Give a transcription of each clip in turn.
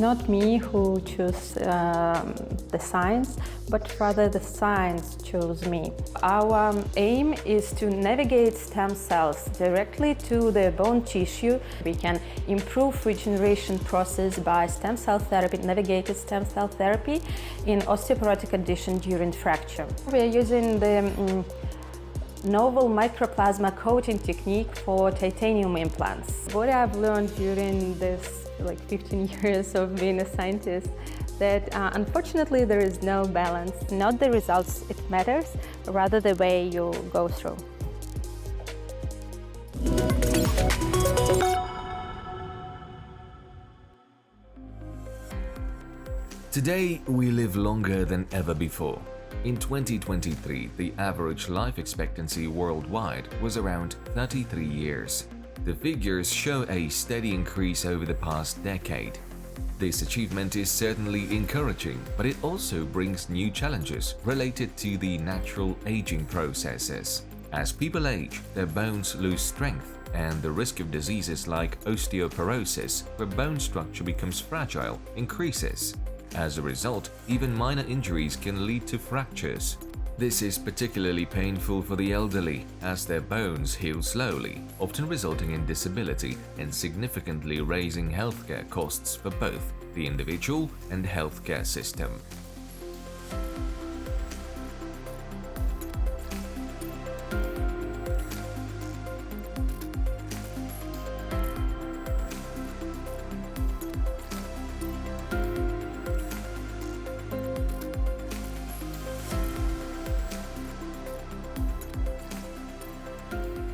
not me who choose the science, but rather the science chose me. Our aim is to navigate stem cells directly to the bone tissue. We can improve regeneration process by stem cell therapy, navigated stem cell therapy in osteoporotic condition during fracture. We are using the novel microplasma coating technique for titanium implants. What I've learned during this 15 years of being a scientist, that unfortunately there is no balance. Not the results it matters, rather the way you go through. Today, we live longer than ever before. In 2023, the average life expectancy worldwide was around 33 years. The figures show a steady increase over the past decade. This achievement is certainly encouraging, but it also brings new challenges related to the natural aging processes. As people age, their bones lose strength, and the risk of diseases like osteoporosis, where bone structure becomes fragile, increases. As a result, even minor injuries can lead to fractures. This is particularly painful for the elderly, as their bones heal slowly, often resulting in disability and significantly raising healthcare costs for both the individual and healthcare system.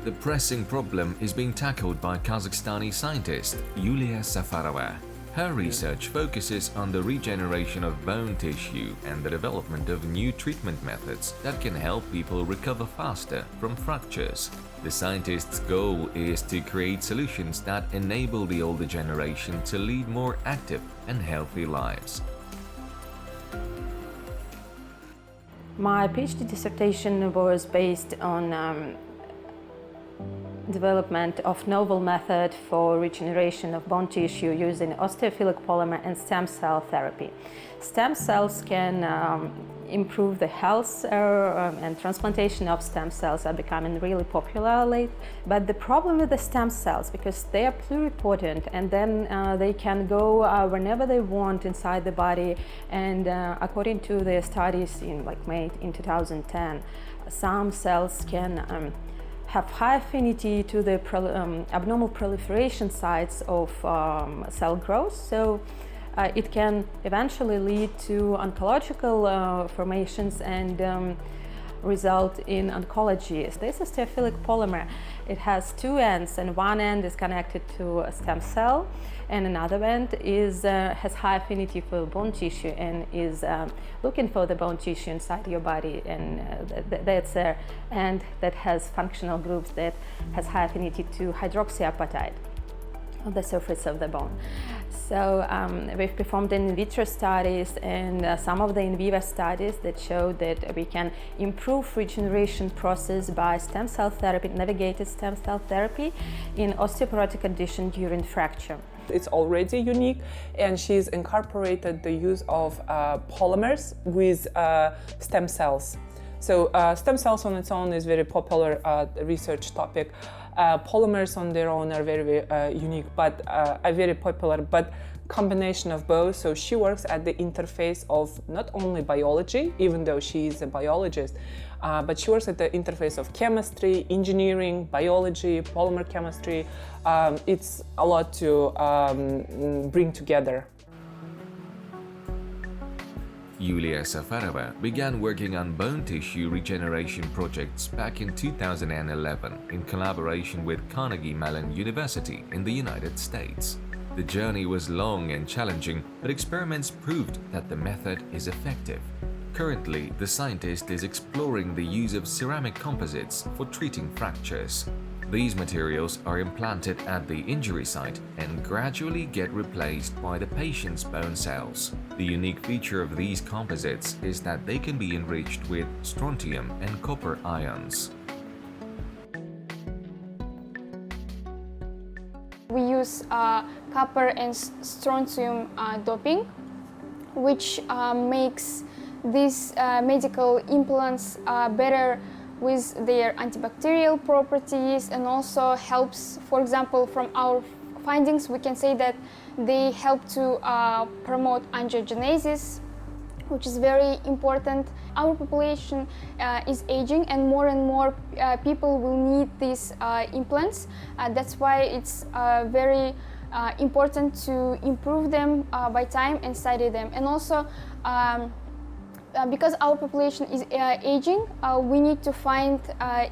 The pressing problem is being tackled by Kazakhstani scientist Yuliya Safarova. Her research focuses on the regeneration of bone tissue and the development of new treatment methods that can help people recover faster from fractures. The scientist's goal is to create solutions that enable the older generation to lead more active and healthy lives. My PhD dissertation was based on development of novel method for regeneration of bone tissue using osteophilic polymer and stem cell therapy. Stem cells can improve the health and transplantation of stem cells are becoming really popular lately. But the problem with the stem cells, because they are pluripotent and then they can go whenever they want inside the body, and according to the studies made in 2010, some cells can have high affinity to the abnormal proliferation sites of cell growth, so it can eventually lead to oncological formations and result in oncology. This osteophilic polymer, it has two ends, and one end is connected to a stem cell, and another end has high affinity for bone tissue and is looking for the bone tissue inside your body, and that's an end that has functional groups that has high affinity to hydroxyapatite on the surface of the bone. So we've performed in vitro studies and some of the in vivo studies that show that we can improve regeneration process by stem cell therapy, navigated stem cell therapy in osteoporotic condition during fracture. It's already unique, and she's incorporated the use of polymers with stem cells. So stem cells on its own is very popular research topic. Polymers on their own are very unique, but are very popular, but combination of both. So she works at the interface of not only biology, even though she is a biologist, but she works at the interface of chemistry, engineering, biology, polymer chemistry. It's a lot to bring together. Yuliya Safarova began working on bone tissue regeneration projects back in 2011 in collaboration with Carnegie Mellon University in the United States. The journey was long and challenging, but experiments proved that the method is effective. Currently, the scientist is exploring the use of ceramic composites for treating fractures. These materials are implanted at the injury site and gradually get replaced by the patient's bone cells. The unique feature of these composites is that they can be enriched with strontium and copper ions. We use copper and strontium doping, which makes these medical implants better with their antibacterial properties, and also helps, for example, from our findings, we can say that they help to promote angiogenesis, which is very important. Our population is aging, and more people will need these implants. That's why it's very important to improve them by time and study them. And also, because our population is aging, we need to find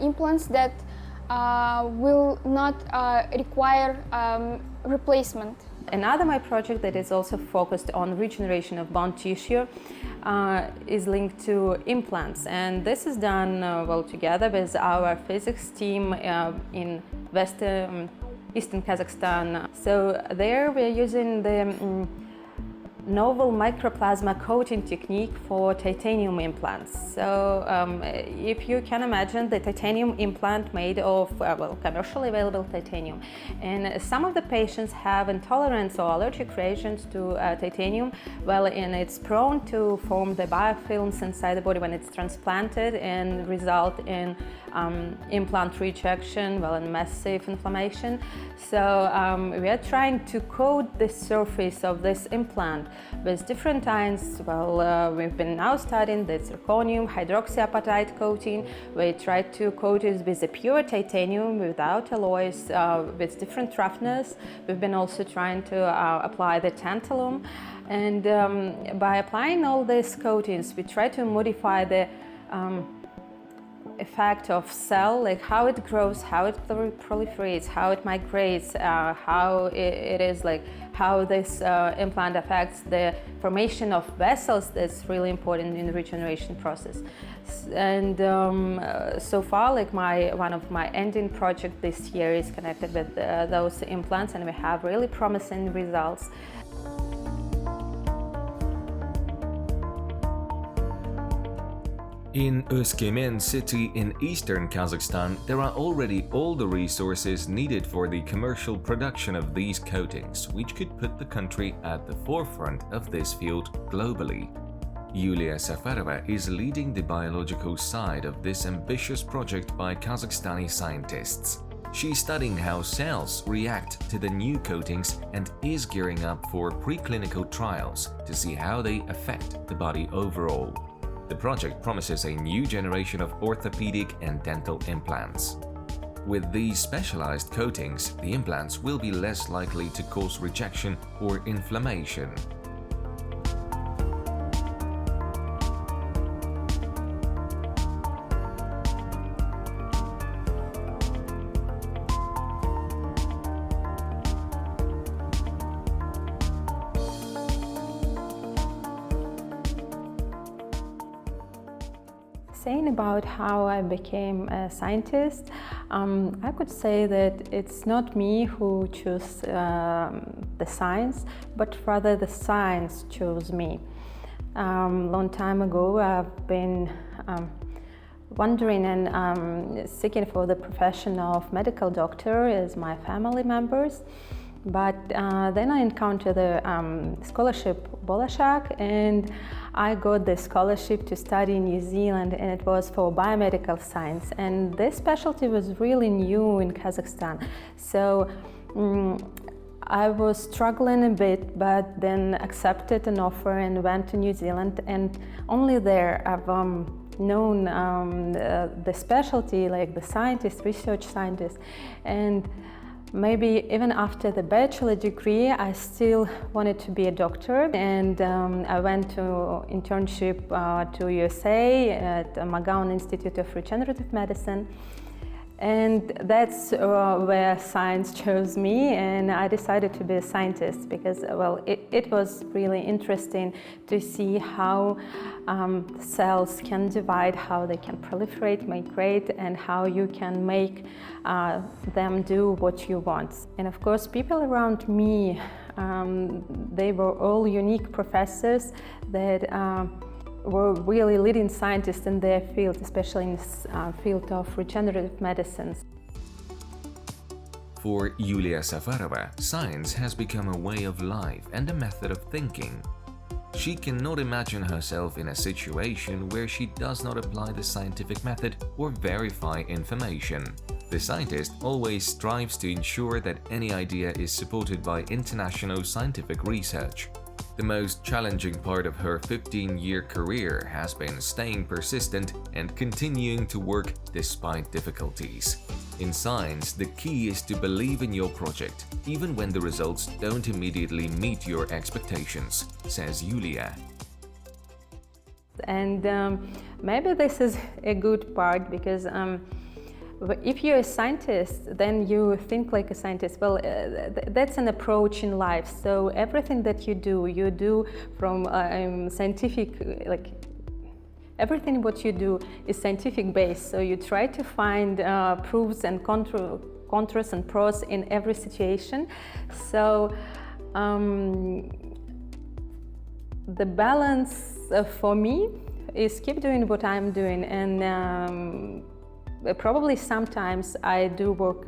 implants that will not require replacement. Another my project that is also focused on regeneration of bone tissue is linked to implants, and this is done well together with our physics team in Eastern Kazakhstan. So there we are using the novel microplasma coating technique for titanium implants. So if you can imagine the titanium implant made of commercially available titanium, and some of the patients have intolerance or allergic reactions to titanium, and it's prone to form the biofilms inside the body when it's transplanted and result in implant rejection, and massive inflammation. So we are trying to coat the surface of this implant with different ions. We've been now studying the zirconium hydroxyapatite coating. We tried to coat it with a pure titanium without alloys, with different roughness. We've been also trying to apply the tantalum, and by applying all these coatings, we try to modify the effect of cell, like how it grows, how it proliferates, how it migrates, how it is, like how this implant affects the formation of vessels. That's really important in the regeneration process. And so far, one of my ending project this year is connected with those implants, and we have really promising results. In Öskümen city in eastern Kazakhstan, there are already all the resources needed for the commercial production of these coatings, which could put the country at the forefront of this field globally. Yuliya Safarova is leading the biological side of this ambitious project by Kazakhstani scientists. She's studying how cells react to the new coatings and is gearing up for preclinical trials to see how they affect the body overall. The project promises a new generation of orthopedic and dental implants. With these specialized coatings, the implants will be less likely to cause rejection or inflammation. Saying about how I became a scientist, I could say that it's not me who chose the science, but rather the science chose me. Long time ago, I've been wondering and seeking for the profession of medical doctor as my family members. But then I encountered the scholarship Bolashak, and I got the scholarship to study in New Zealand, and it was for biomedical science. And this specialty was really new in Kazakhstan. So I was struggling a bit, but then accepted an offer and went to New Zealand. And only there I've known the specialty, like the scientist, research scientist. And maybe even after the bachelor degree, I still wanted to be a doctor, and I went to internship to USA at McGowan Institute of Regenerative Medicine, and that's where science chose me, and I decided to be a scientist because, it was really interesting to see how cells can divide, how they can proliferate, migrate, and how you can make them do what you want. And of course, people around me, they were all unique professors that were really leading scientists in their field, especially in this field of regenerative medicines. For Yuliya Safarova, science has become a way of life and a method of thinking. She cannot imagine herself in a situation where she does not apply the scientific method or verify information. The scientist always strives to ensure that any idea is supported by international scientific research. The most challenging part of her 15-year career has been staying persistent and continuing to work despite difficulties. In science, the key is to believe in your project, even when the results don't immediately meet your expectations, says Yuliya. And maybe this is a good part because if you're a scientist, then you think like a scientist. Well, that's an approach in life. So everything that you do from scientific, like everything what you do is scientific based. So you try to find proofs and contras and pros in every situation. So the balance for me is keep doing what I'm doing, and probably sometimes I do work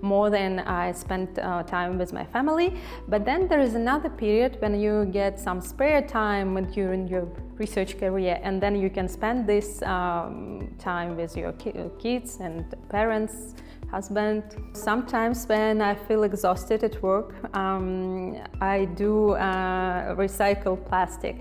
more than I spend time with my family, but then there is another period when you get some spare time during your research career, and then you can spend this time with your kids and parents, husband. Sometimes when I feel exhausted at work, I do recycle plastic.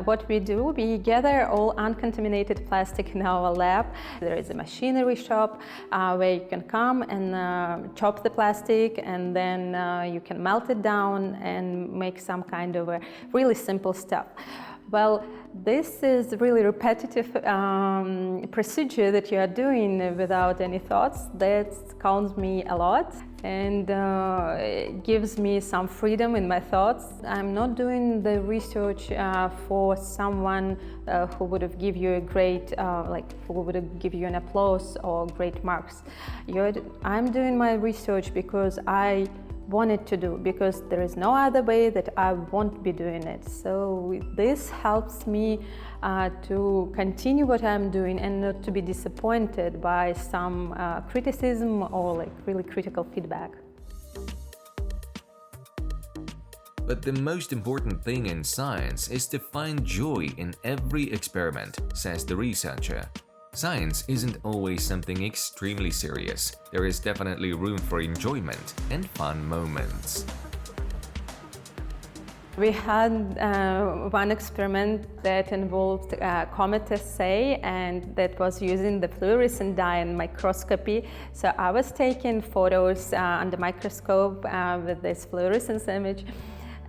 What we do, we gather all uncontaminated plastic in our lab. There is a machinery shop where you can come and chop the plastic, and then you can melt it down and make some kind of a really simple stuff. Well, this is really repetitive procedure that you are doing without any thoughts. That calms me a lot, and it gives me some freedom in my thoughts. I'm not doing the research for someone who would have give you a great, who would have give you an applause or great marks. I'm doing my research because I wanted to do, because there is no other way that I won't be doing it. So this helps me to continue what I'm doing and not to be disappointed by some criticism or like really critical feedback. But the most important thing in science is to find joy in every experiment, says the researcher. Science isn't always something extremely serious. There is definitely room for enjoyment and fun moments. We had one experiment that involved comet assay, and that was using the fluorescent dye and microscopy. So I was taking photos under microscope with this fluorescence image.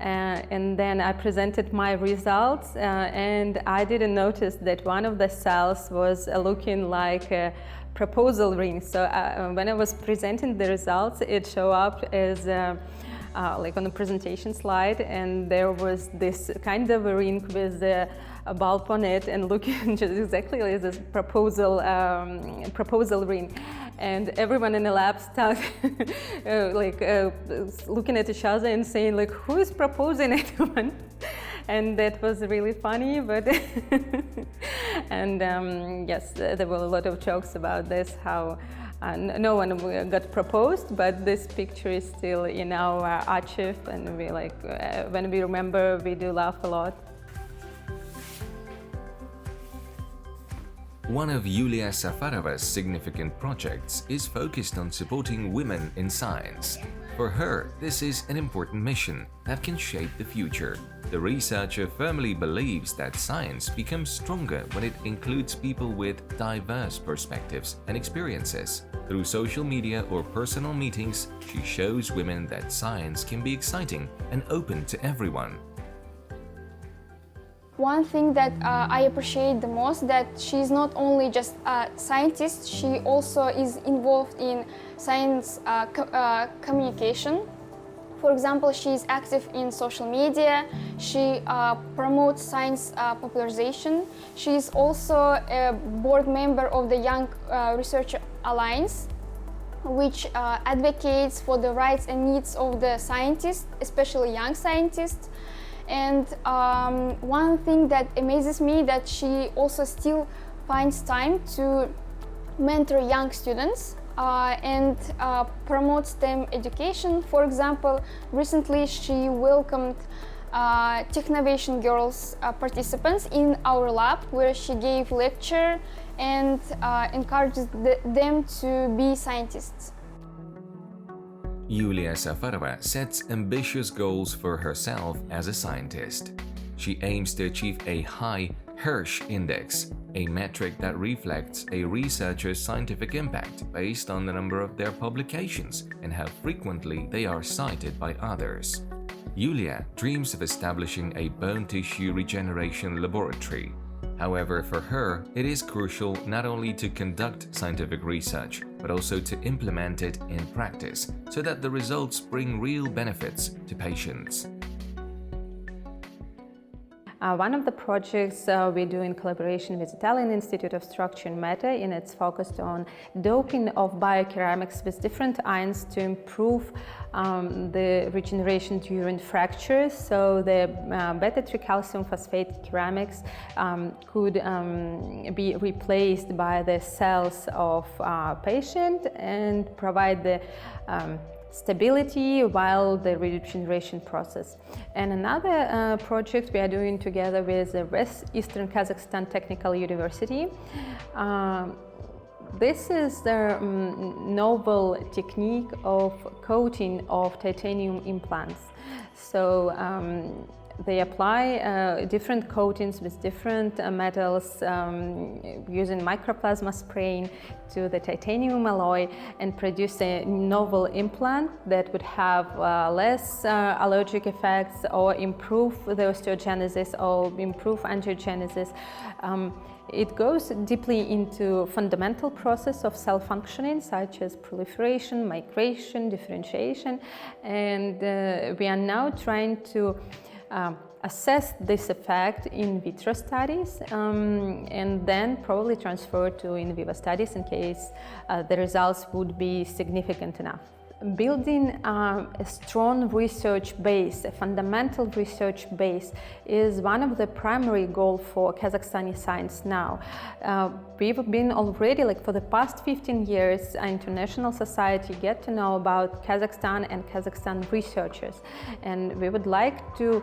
And then I presented my results, and I didn't notice that one of the cells was looking like a proposal ring. So when I was presenting the results, it showed up as like on the presentation slide, and there was this kind of a ring with a bulb on it and looking just exactly like this proposal ring. And everyone in the lab started looking at each other and saying like, who is proposing it? And that was really funny, but and yes, there were a lot of jokes about this, how no one got proposed, but this picture is still in our archive, and we when we remember, we do laugh a lot. One of Yuliya Safarova's significant projects is focused on supporting women in science. For her, this is an important mission that can shape the future. The researcher firmly believes that science becomes stronger when it includes people with diverse perspectives and experiences. Through social media or personal meetings, she shows women that science can be exciting and open to everyone. One thing that I appreciate the most, that she's not only just a scientist, she also is involved in science communication. For example, she is active in social media, she promotes science popularization. She is also a board member of the Young Research Alliance, which advocates for the rights and needs of the scientists, especially young scientists. And one thing that amazes me, that she also still finds time to mentor young students. and promote STEM education. For example, recently she welcomed Technovation Girls participants in our lab, where she gave lecture and encouraged them to be scientists. Yuliya Safarova sets ambitious goals for herself as a scientist. She aims to achieve a high Hirsch index, a metric that reflects a researcher's scientific impact based on the number of their publications and how frequently they are cited by others. Yuliya dreams of establishing a bone tissue regeneration laboratory. However, for her, it is crucial not only to conduct scientific research, but also to implement it in practice so that the results bring real benefits to patients. One of the projects we do in collaboration with Italian Institute of Structure and Matter, and it's focused on doping of bioceramics with different ions to improve the regeneration during fractures. So the beta-3-calcium phosphate ceramics could be replaced by the cells of patient and provide the stability while the regeneration process. And another project we are doing together with the West Eastern Kazakhstan Technical University. This is the novel technique of coating of titanium implants. So they apply different coatings with different metals using microplasma spraying to the titanium alloy and produce a novel implant that would have less allergic effects or improve the osteogenesis or improve angiogenesis. It goes deeply into fundamental process of cell functioning, such as proliferation, migration, differentiation, and we are now trying to assess this effect in vitro studies and then probably transfer to in vivo studies in case the results would be significant enough. Building a strong research base, a fundamental research base, is one of the primary goals for Kazakhstani science now. We've been already, for the past 15 years, international society get to know about Kazakhstan and Kazakhstan researchers. And we would like to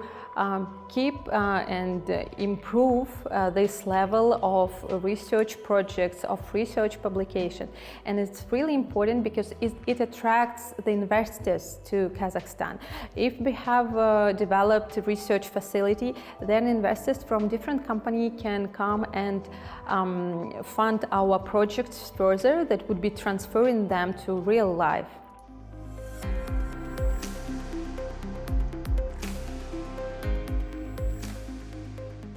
keep and improve this level of research projects, of research publication. And it's really important because it attracts the investors to Kazakhstan. If we have developed a research facility, then investors from different companies can come and fund our projects further that would be transferring them to real life.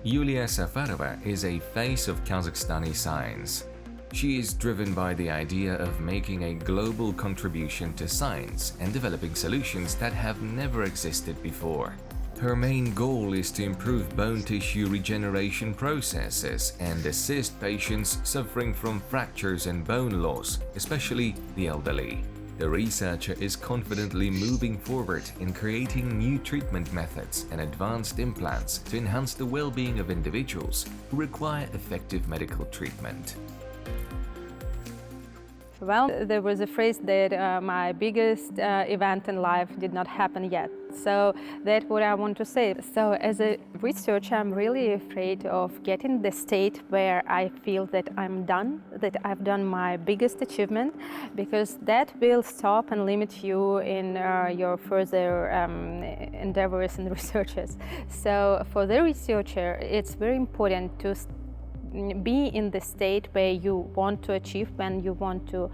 Yuliya Safarova is a face of Kazakhstani science. She is driven by the idea of making a global contribution to science and developing solutions that have never existed before. Her main goal is to improve bone tissue regeneration processes and assist patients suffering from fractures and bone loss, especially the elderly. The researcher is confidently moving forward in creating new treatment methods and advanced implants to enhance the well-being of individuals who require effective medical treatment. Well, there was a phrase that my biggest event in life did not happen yet. So that's what I want to say. So as a researcher, I'm really afraid of getting the state where I feel that I'm done, that I've done my biggest achievement, because that will stop and limit you in your further endeavors and researches. So for the researcher, it's very important to be in the state where you want to achieve, when you want to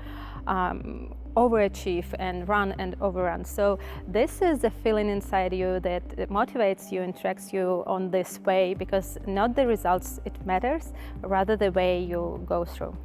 overachieve and run and overrun. So this is the feeling inside you that motivates you and tracks you on this way, because not the results it matters, rather the way you go through.